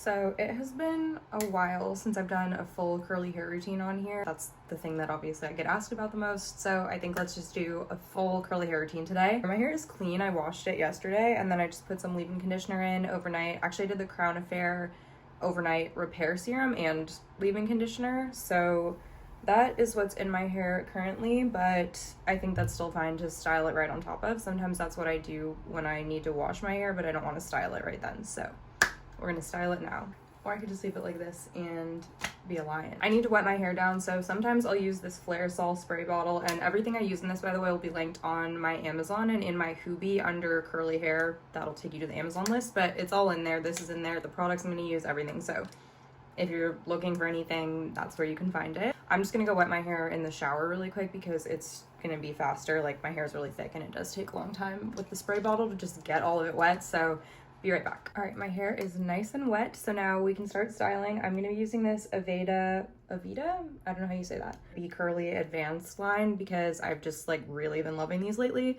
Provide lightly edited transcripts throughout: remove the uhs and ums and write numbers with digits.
So it has been a while since I've done a full curly hair routine on here. That's the thing that obviously I get asked about the most. So I think let's just do a full curly hair routine today. My hair is clean. I washed it yesterday and then I just put some leave-in conditioner in overnight. Actually I did the Crown Affair overnight repair serum and leave-in conditioner. So that is what's in my hair currently, but I think that's still fine to style it right on top of. Sometimes that's what I do when I need to wash my hair, but I don't want to style it right then. So we're gonna style it now. Or I could just leave it like this and be a lion. I need to wet my hair down, so sometimes I'll use this Flare Sol spray bottle, and everything I use in this, by the way, will be linked on my Amazon and in my Hoobie under curly hair. That'll take you to the Amazon list, but it's all in there. This is in there, the products I'm gonna use, everything. So if you're looking for anything, that's where you can find it. I'm just gonna go wet my hair in the shower really quick because it's gonna be faster. Like, my hair is really thick and it does take a long time with the spray bottle to just get all of it wet, so be right back. All right, my hair is nice and wet, so now we can start styling. I'm gonna be using this AVEDA? I don't know how you say that. Be Curly Advanced line because I've just like really been loving these lately.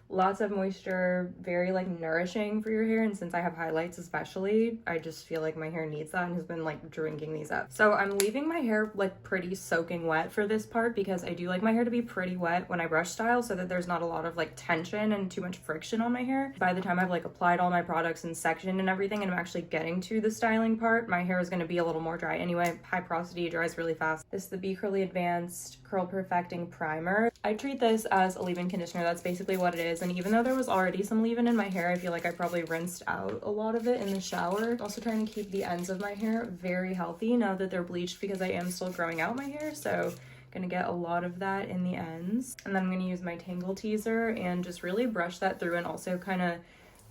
Lots of moisture, very like nourishing for your hair, and since I have highlights especially, I just feel like my hair needs that and has been like drinking these up. So I'm leaving my hair like pretty soaking wet for this part because I do like my hair to be pretty wet when I brush style so that there's not a lot of like tension and too much friction on my hair. By the time I've like applied all my products and sectioned and everything and I'm actually getting to the styling part, my hair is going to be a little more dry anyway. High porosity, dries really fast. This is the Be Curly Advanced Curl Perfecting Primer. I treat this as a leave-in conditioner. That's basically what it is. And even though there was already some leave-in in my hair, I feel like I probably rinsed out a lot of it in the shower. Also trying to keep the ends of my hair very healthy now that they're bleached because I am still growing out my hair. So gonna get a lot of that in the ends. And then I'm gonna use my Tangle Teaser and just really brush that through and also kind of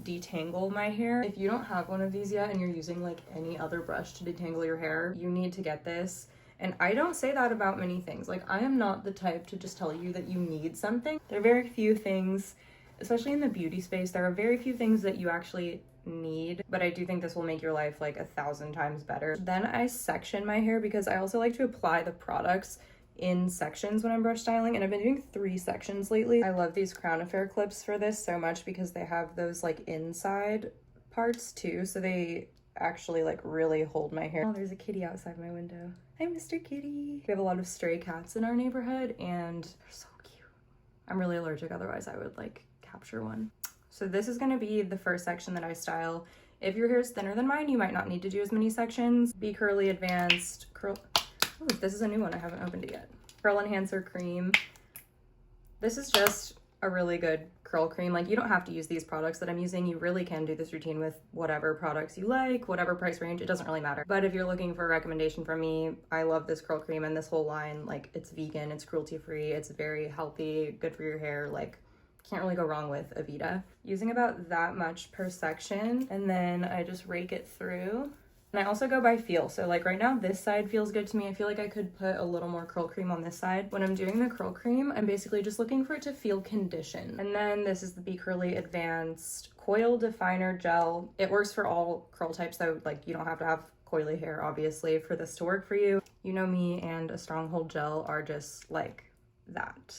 detangle my hair. If you don't have one of these yet and you're using like any other brush to detangle your hair, you need to get this. And I don't say that about many things. Like, I am not the type to just tell you that you need something. There are very few things, especially in the beauty space, there are very few things that you actually need, but I do think this will make your life like 1,000 times better. Then I section my hair because I also like to apply the products in sections when I'm brush styling, and I've been doing 3 sections lately. I love these Crown Affair clips for this so much because they have those like inside parts too, so they actually like really hold my hair. Oh, there's a kitty outside my window. Hi, Mr. Kitty. We have a lot of stray cats in our neighborhood and they're so cute. I'm really allergic, otherwise I would like capture one. So this is gonna be the first section that I style. If your hair is thinner than mine, you might not need to do as many sections. Be Curly Advanced Curl. Oh, this is a new one, I haven't opened it yet. Curl Enhancer Cream. This is just a really good curl cream. Like, you don't have to use these products that I'm using. You really can do this routine with whatever products you like, whatever price range, it doesn't really matter. But if you're looking for a recommendation from me, I love this curl cream and this whole line. Like, it's vegan, it's cruelty-free, it's very healthy, good for your hair. Like, can't really go wrong with AVEDA. Using about that much per section, and then I just rake it through. And I also go by feel. So like right now, this side feels good to me. I feel like I could put a little more curl cream on this side. When I'm doing the curl cream, I'm basically just looking for it to feel conditioned. And then this is the Be Curly Advanced Coil Definer Gel. It works for all curl types, so like you don't have to have coily hair, obviously, for this to work for you. You know me and a Stronghold gel are just like that.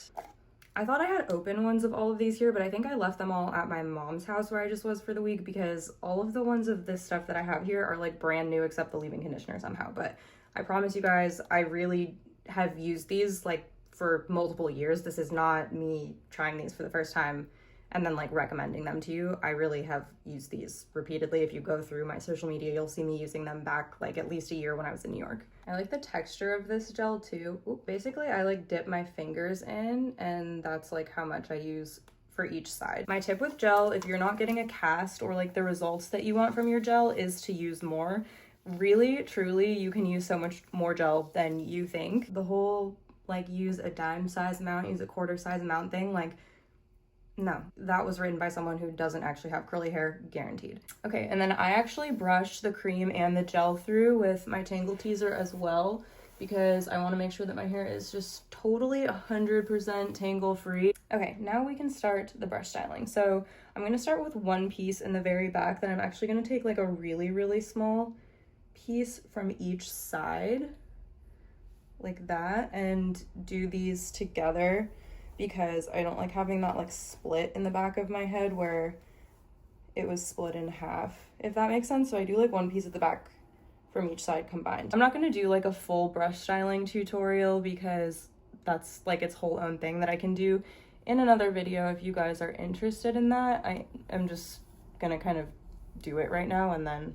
I thought I had open ones of all of these here, but I think I left them all at my mom's house where I just was for the week because all of the ones of this stuff that I have here are like brand new except the leave-in conditioner somehow. But I promise you guys, I really have used these like for multiple years. This is not me trying these for the first time and then like recommending them to you. I really have used these repeatedly. If you go through my social media, you'll see me using them back like at least a year when I was in New York. I like the texture of this gel too. Ooh, basically, I like dip my fingers in and that's like how much I use for each side. My tip with gel, if you're not getting a cast or like the results that you want from your gel, is to use more. Really, truly, you can use so much more gel than you think. The whole like use a dime size amount, use a quarter size amount thing, like, no, that was written by someone who doesn't actually have curly hair, guaranteed. Okay, and then I actually brushed the cream and the gel through with my Tangle Teaser as well because I want to make sure that my hair is just totally 100% tangle free. Okay, now we can start the brush styling. So I'm going to start with one piece in the very back, then I'm actually going to take like a really, really small piece from each side like that and do these together because I don't like having that like split in the back of my head where it was split in half, if that makes sense. So I do like one piece at the back from each side combined. I'm not going to do like a full brush styling tutorial because that's like its whole own thing that I can do in another video if you guys are interested in that. I am just gonna kind of do it right now, and then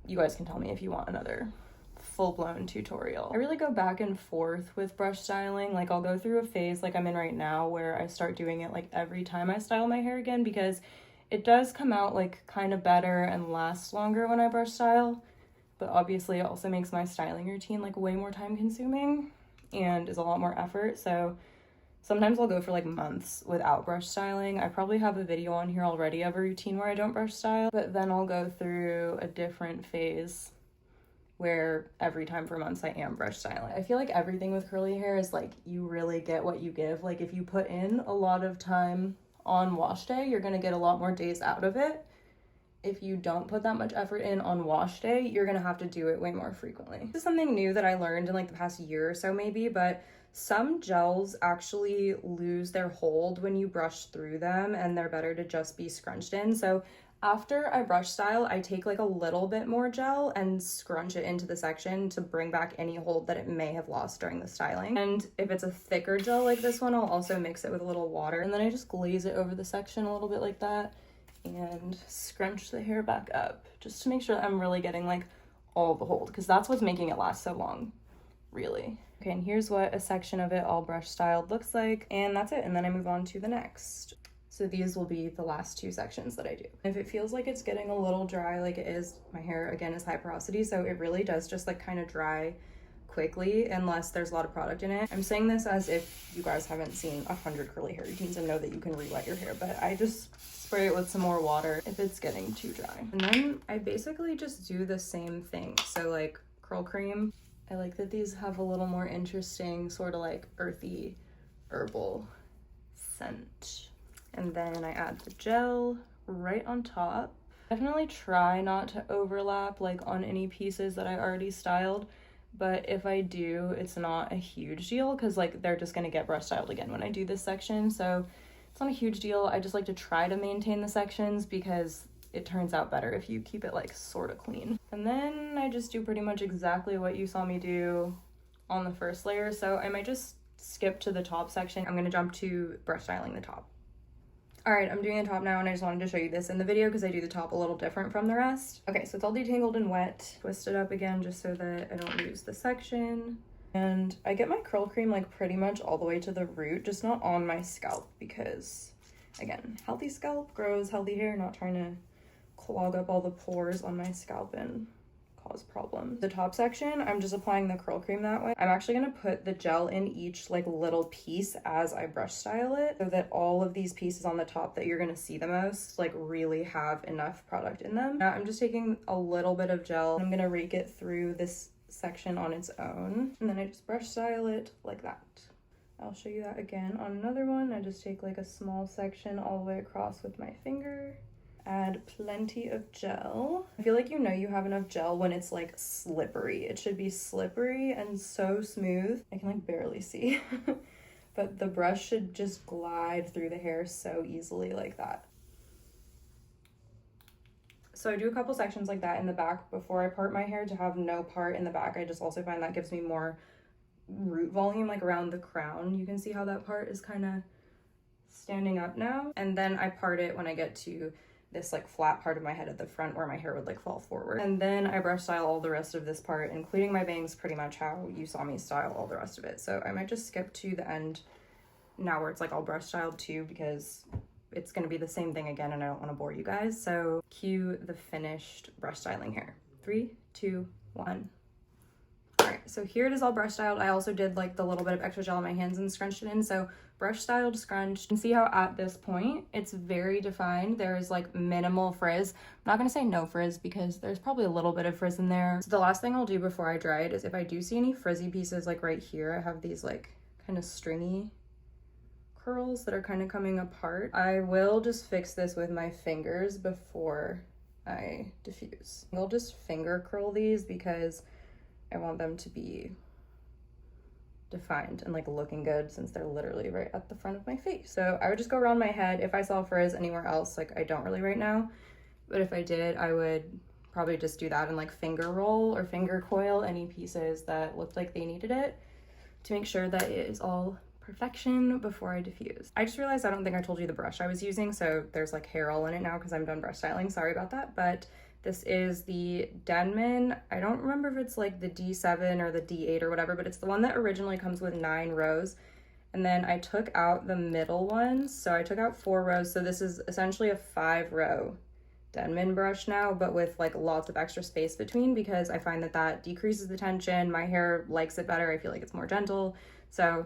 you guys can tell me if you want another full-blown tutorial. I really go back and forth with brush styling. Like I'll go through a phase like I'm in right now where I start doing it like every time I style my hair again, because it does come out like kind of better and lasts longer when I brush style, but obviously it also makes my styling routine like way more time consuming and is a lot more effort. So sometimes I'll go for like months without brush styling. I probably have a video on here already of a routine where I don't brush style, but then I'll go through a different phase where every time for months I am brush styling. I feel like everything with curly hair is like you really get what you give. Like if you put in a lot of time on wash day, you're gonna get a lot more days out of it. If you don't put that much effort in on wash day, you're gonna have to do it way more frequently. This is something new that I learned in like the past year or so maybe, but some gels actually lose their hold when you brush through them, and they're better to just be scrunched in. So after I brush style, I take like a little bit more gel and scrunch it into the section to bring back any hold that it may have lost during the styling. And if it's a thicker gel like this one, I'll also mix it with a little water, and then I just glaze it over the section a little bit like that and scrunch the hair back up just to make sure that I'm really getting like all the hold, because that's what's making it last so long, really. Okay, and here's what a section of it all brush styled looks like, and that's it. And then I move on to the next. So these will be the last two sections that I do. If it feels like it's getting a little dry, like it is, my hair again is high porosity, so it really does just like kind of dry quickly unless there's a lot of product in it. I'm saying this as if you guys haven't seen 100 curly hair routines and know that you can re-wet your hair, but I just spray it with some more water if it's getting too dry. And then I basically just do the same thing. So like curl cream, I like that these have a little more interesting sort of like earthy herbal scent. And then I add the gel right on top. Definitely try not to overlap like on any pieces that I already styled, but if I do, it's not a huge deal because like they're just gonna get brush styled again when I do this section, so it's not a huge deal. I just like to try to maintain the sections because it turns out better if you keep it like sort of clean. And then I just do pretty much exactly what you saw me do on the first layer, so I might just skip to the top section. I'm gonna jump to brush styling the top. All right, I'm doing the top now, and I just wanted to show you this in the video because I do the top a little different from the rest. Okay, so it's all detangled and wet. Twist it up again just so that I don't lose the section. And I get my curl cream like pretty much all the way to the root, just not on my scalp because, again, healthy scalp grows healthy hair, not trying to clog up all the pores on my scalp and cause problems. The top section, I'm just applying the curl cream that way. I'm actually gonna put the gel in each like little piece as I brush style it so that all of these pieces on the top that you're gonna see the most like really have enough product in them. Now I'm just taking a little bit of gel and I'm gonna rake it through this section on its own, and then I just brush style it like that. I'll show you that again on another one. I just take like a small section all the way across with my finger. Add plenty of gel. I feel like you know you have enough gel when it's like slippery. It should be slippery and so smooth. I can like barely see, but the brush should just glide through the hair so easily like that. So I do a couple sections like that in the back before I part my hair to have no part in the back. I just also find that gives me more root volume like around the crown. You can see how that part is kind of standing up now. And then I part it when I get to this like flat part of my head at the front where my hair would like fall forward. And then I brush style all the rest of this part, including my bangs, pretty much how you saw me style all the rest of it. So I might just skip to the end now where it's like all brush styled too, because it's going to be the same thing again and I don't want to bore you guys. So cue the finished brush styling hair. 3, 2, 1. All right, so here it is all brush styled. I also did like the little bit of extra gel on my hands and scrunched it in. So brush styled, scrunched, and see how at this point it's very defined. There's like minimal frizz. I'm not gonna say no frizz because there's probably a little bit of frizz in there. So the last thing I'll do before I dry it is if I do see any frizzy pieces like right here, I have these like kind of stringy curls that are kind of coming apart. I will just fix this with my fingers before I diffuse. I'll just finger curl these because I want them to be defined and like looking good since they're literally right at the front of my face. So I would just go around my head. If I saw frizz anywhere else, like I don't really right now, but if I did, I would probably just do that and like finger roll or finger coil any pieces that looked like they needed it to make sure that it is all perfection before I diffuse. I just realized I don't think I told you the brush I was using, so there's like hair all in it now because I'm done brush styling. Sorry about that, but this is the Denman. I don't remember if it's like the D7 or the D8 or whatever, but it's the one that originally comes with 9 rows. And then I took out the middle ones, so I took out 4 rows. So this is essentially a 5-row Denman brush now, but with like lots of extra space between, because I find that that decreases the tension. My hair likes it better. I feel like it's more gentle. So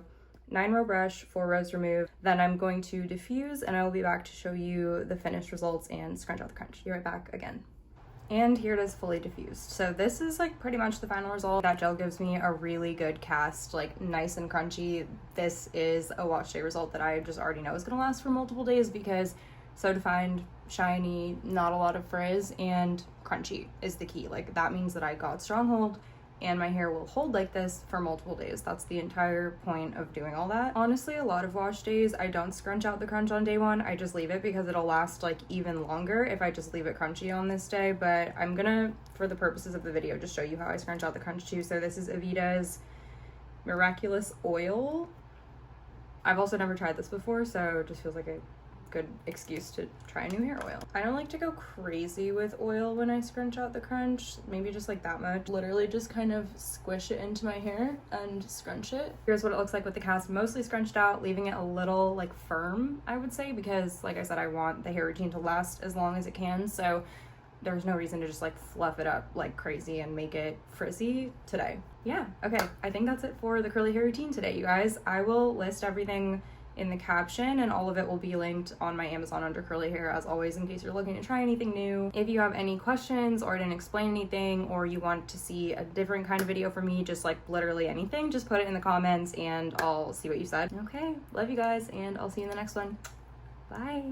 9-row brush, 4 rows removed. Then I'm going to diffuse and I will be back to show you the finished results and scrunch out the crunch. Be right back again. And here it is fully diffused. So this is like pretty much the final result. That gel gives me a really good cast, like nice and crunchy. This is a wash day result that I just already know is gonna last for multiple days because so defined, shiny, not a lot of frizz, and crunchy is the key. Like that means that I got strong hold and my hair will hold like this for multiple days. That's the entire point of doing all that. Honestly, a lot of wash days, I don't scrunch out the crunch on day 1. I just leave it because it'll last like even longer if I just leave it crunchy on this day. But I'm gonna, for the purposes of the video, just show you how I scrunch out the crunch too. So this is AVEDA's Miraculous Oil. I've also never tried this before, so it just feels like a good excuse to try a new hair oil. I don't like to go crazy with oil when I scrunch out the crunch, maybe just like that much. Literally just kind of squish it into my hair and scrunch it. Here's what it looks like with the cast mostly scrunched out, leaving it a little like firm, I would say, because like I said, I want the hair routine to last as long as it can, so there's no reason to just like fluff it up like crazy and make it frizzy today. Yeah, okay, I think that's it for the curly hair routine today, you guys. I will list everything in the caption and all of it will be linked on my Amazon under curly hair as always, in case you're looking to try anything new. If you have any questions or I didn't explain anything, or you want to see a different kind of video from me, just like literally anything, just put it in the comments and I'll see what you said. Okay, love you guys and I'll see you in the next one. Bye.